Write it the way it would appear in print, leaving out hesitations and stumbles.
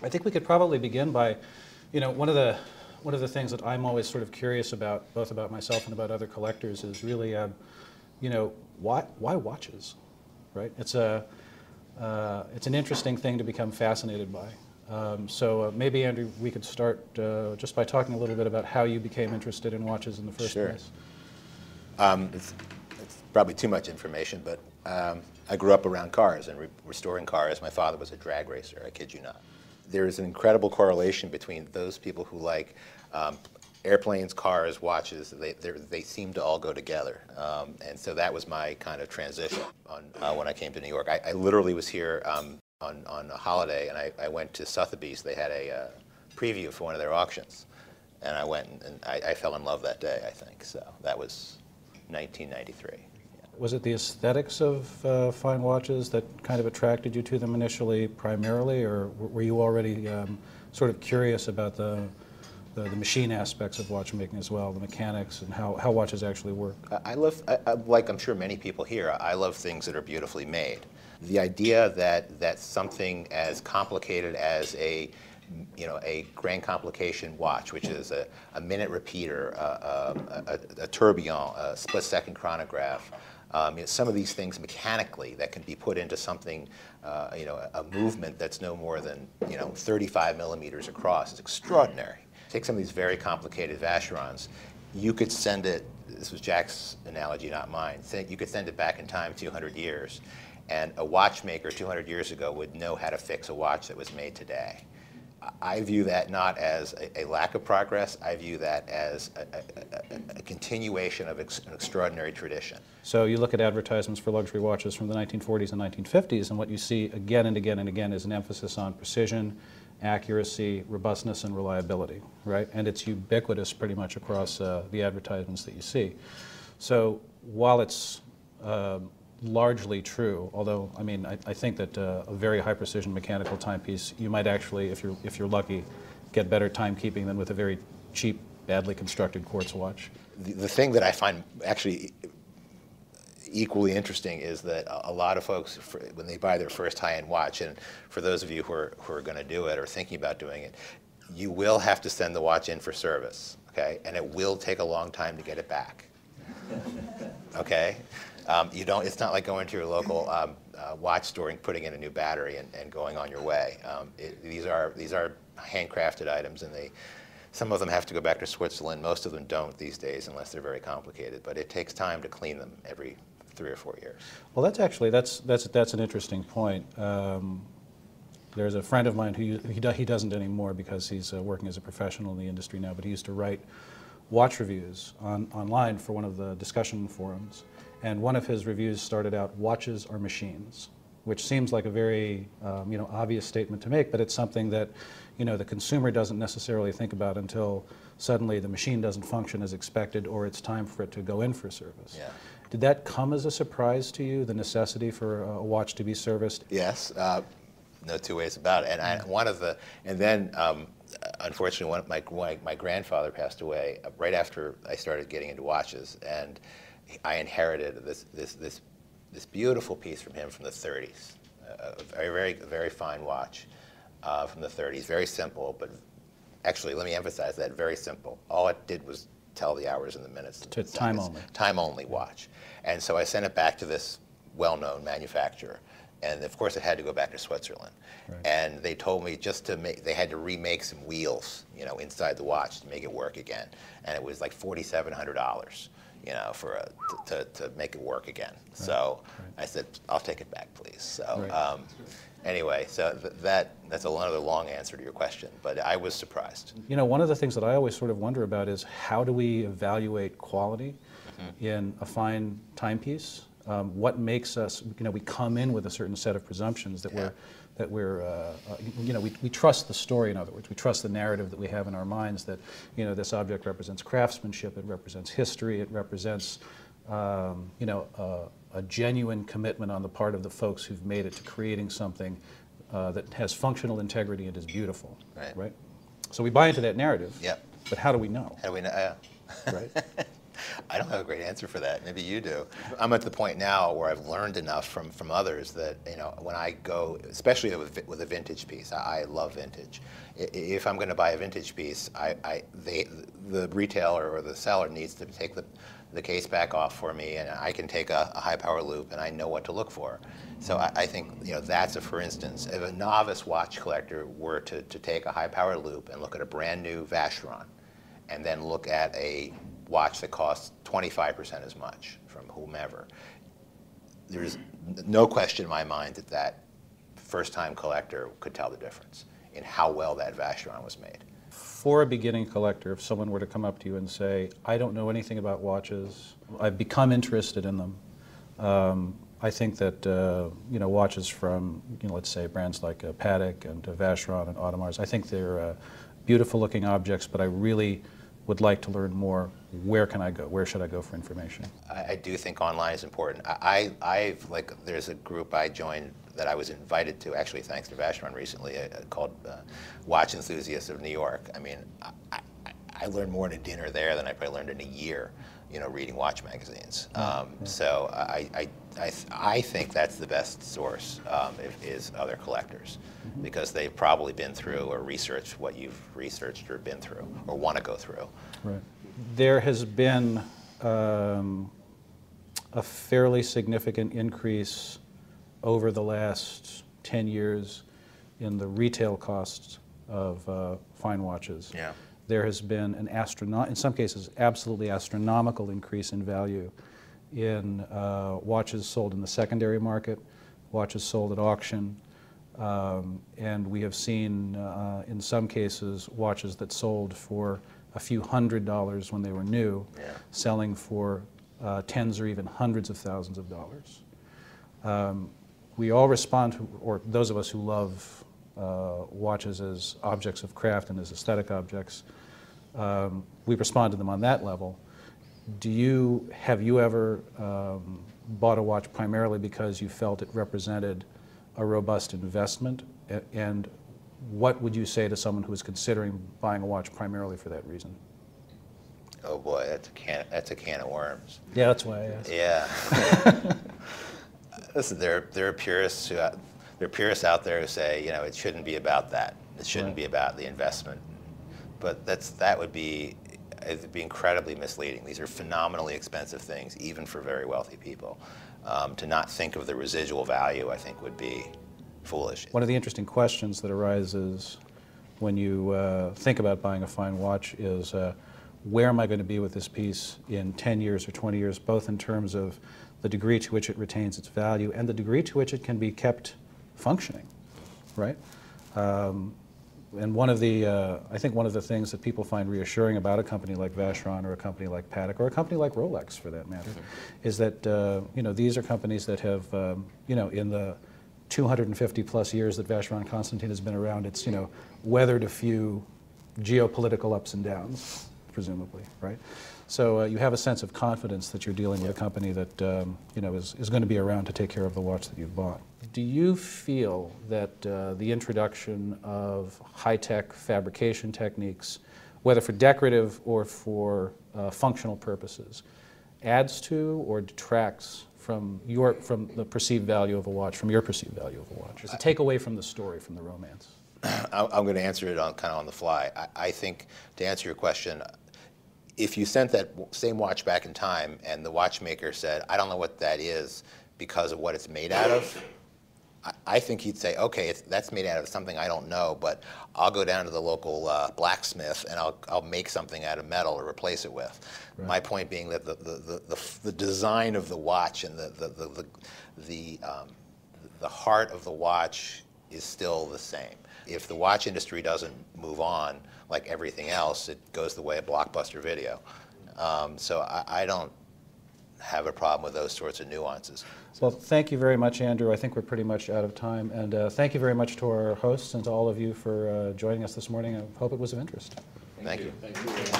I think we could probably begin by, one of the things that I'm always sort of curious about, both about myself and about other collectors, is really, why watches, right? It's an interesting thing to become fascinated by. So maybe, Andrew, we could start just by talking a little bit about how you became interested in watches in the first place. It's probably too much information, but I grew up around cars and restoring cars. My father was a drag racer, I kid you not. There is an incredible correlation between those people who like airplanes, cars, watches. They seem to all go together. And so that was my kind of transition when I came to New York. I literally was here on a holiday, and I went to Sotheby's. They had a preview for one of their auctions. And I went, and I fell in love that day, I think. So that was 1993. Was it the aesthetics of fine watches that kind of attracted you to them initially, primarily, or were you already sort of curious about the machine aspects of watchmaking as well, the mechanics and how watches actually work? I love, like I'm sure many people here, I love things that are beautifully made. The idea that something as complicated as a grand complication watch, which is a minute repeater, a tourbillon, a split-second chronograph, some of these things mechanically that can be put into something, a movement that's no more than 35 millimeters across. It's extraordinary. Take some of these very complicated Vacherons. You could send it, this was Jack's analogy, not mine, you could send it back in time 200 years, and a watchmaker 200 years ago would know how to fix a watch that was made today. I view that not as a lack of progress. I view that as a continuation of an extraordinary tradition. So you look at advertisements for luxury watches from the 1940s and 1950s, and what you see again and again and again is an emphasis on precision, accuracy, robustness, and reliability, right? And it's ubiquitous pretty much across the advertisements that you see. So while it's largely true, although I think that a very high precision mechanical timepiece, you might actually, if you're lucky, get better timekeeping than with a very cheap, badly constructed quartz watch. The thing that I find actually equally interesting is that a lot of folks, when they buy their first high-end watch, and for those of you who are going to do it or thinking about doing it, you will have to send the watch in for service, okay? And it will take a long time to get it back, okay? It's not like going to your local watch store and putting in a new battery and going on your way. These are handcrafted items, and some of them have to go back to Switzerland. Most of them don't these days unless they're very complicated. But it takes time to clean them every 3 or 4 years. Well, that's an interesting point. There's a friend of mine who he doesn't anymore because he's working as a professional in the industry now. But he used to write watch reviews online for one of the discussion forums. And one of his reviews started out, "Watches are machines," which seems like a very obvious statement to make, but it's something that the consumer doesn't necessarily think about until suddenly the machine doesn't function as expected, or it's time for it to go in for service. Yeah. Did that come as a surprise to you, the necessity for a watch to be serviced? Yes, no two ways about it. And then unfortunately, my grandfather passed away right after I started getting into watches, and I inherited this beautiful piece from him from the 30s, a very fine watch from the 30s, very simple, but actually, let me emphasize that, very simple. All it did was tell the hours and the minutes. To time only. Time only watch. And so I sent it back to this well-known manufacturer, and of course it had to go back to Switzerland. Right. And they told me they had to remake some wheels, inside the watch to make it work again, and it was like $4,700. To make it work again. Right. So I said, I'll take it back, please. So right. Anyway, so that's another long answer to your question, but I was surprised. One of the things that I always sort of wonder about is how do we evaluate quality in a fine timepiece? What makes us, we come in with a certain set of presumptions that we trust the story, in other words. We trust the narrative that we have in our minds that, this object represents craftsmanship, it represents history, it represents, a genuine commitment on the part of the folks who've made it to creating something that has functional integrity and is beautiful, right? So we buy into that narrative. Yep. But how do we know? How do we know? Right. I don't have a great answer for that. Maybe you do. I'm at the point now where I've learned enough from others that, you know, when I go, especially with a vintage piece, I love vintage. If I'm going to buy a vintage piece, the retailer or the seller needs to take the case back off for me, and I can take a high power loop, and I know what to look for. So I think, you know, that's for instance, if a novice watch collector were to take a high power loop and look at a brand new Vacheron, and then look at a watch that costs 25% as much from whomever, there's no question in my mind that that first-time collector could tell the difference in how well that Vacheron was made. For a beginning collector, if someone were to come up to you and say, I don't know anything about watches, I've become interested in them, I think that you know, watches from, you know, let's say brands like Patek and Vacheron and Audemars, I think they're beautiful looking objects, but I really would like to learn more. Where can I go? Where should I go for information? I do think online is important. There's a group I joined that I was invited to, actually thanks to Vacheron recently, called Watch Enthusiasts of New York. I mean, I learned more in a dinner there than I probably learned in a year, you know, reading watch magazines. So I think that's the best source, is other collectors, because they've probably been through or researched what you've researched or been through or want to go through. Right. There has been a fairly significant increase over the last 10 years in the retail costs of fine watches. Yeah. There has been an in some cases, absolutely astronomical increase in value in watches sold in the secondary market, watches sold at auction, and we have seen, in some cases, watches that sold for a few $100s when they were new, selling for tens or even hundreds of thousands of dollars. We all respond to, or those of us who love watches as objects of craft and as aesthetic objects, we respond to them on that level. Have you ever bought a watch primarily because you felt it represented a robust investment? And what would you say to someone who is considering buying a watch primarily for that reason? Oh boy, that's a can of worms. Yeah, that's why I asked. Yeah. Listen, there are purists out there who say, you know, it shouldn't be about that. It shouldn't be about the investment. But that would be incredibly misleading. These are phenomenally expensive things, even for very wealthy people. To not think of the residual value, I think, would be foolish. One of the interesting questions that arises when you think about buying a fine watch is, where am I going to be with this piece in 10 years or 20 years, both in terms of the degree to which it retains its value and the degree to which it can be kept functioning, right? And I think one of the things that people find reassuring about a company like Vacheron or a company like Patek or a company like Rolex, for that matter, is that you know, these are companies that have, you know, in the 250 plus years that Vacheron Constantin has been around, it's, you know, weathered a few geopolitical ups and downs, presumably, right? So you have a sense of confidence that you're dealing with a company that you know, is going to be around to take care of the watch that you've bought. Do you feel that the introduction of high-tech fabrication techniques, whether for decorative or for functional purposes, adds to or detracts from the perceived value of a watch, from your perceived value of a watch? Does it take away from the story, from the romance? I'm going to answer it kind of on the fly. I think, to answer your question, if you sent that same watch back in time and the watchmaker said, I don't know what that is because of what it's made out of, I think he'd say, okay, that's made out of something I don't know, but I'll go down to the local blacksmith and I'll make something out of metal to replace it with. Right. My point being that the design of the watch and the heart of the watch is still the same. If the watch industry doesn't move on, like everything else, it goes the way of Blockbuster Video. So I don't have a problem with those sorts of nuances. Well, thank you very much, Andrew. I think we're pretty much out of time. And thank you very much to our hosts and to all of you for joining us this morning. I hope it was of interest. Thank you. Thank you.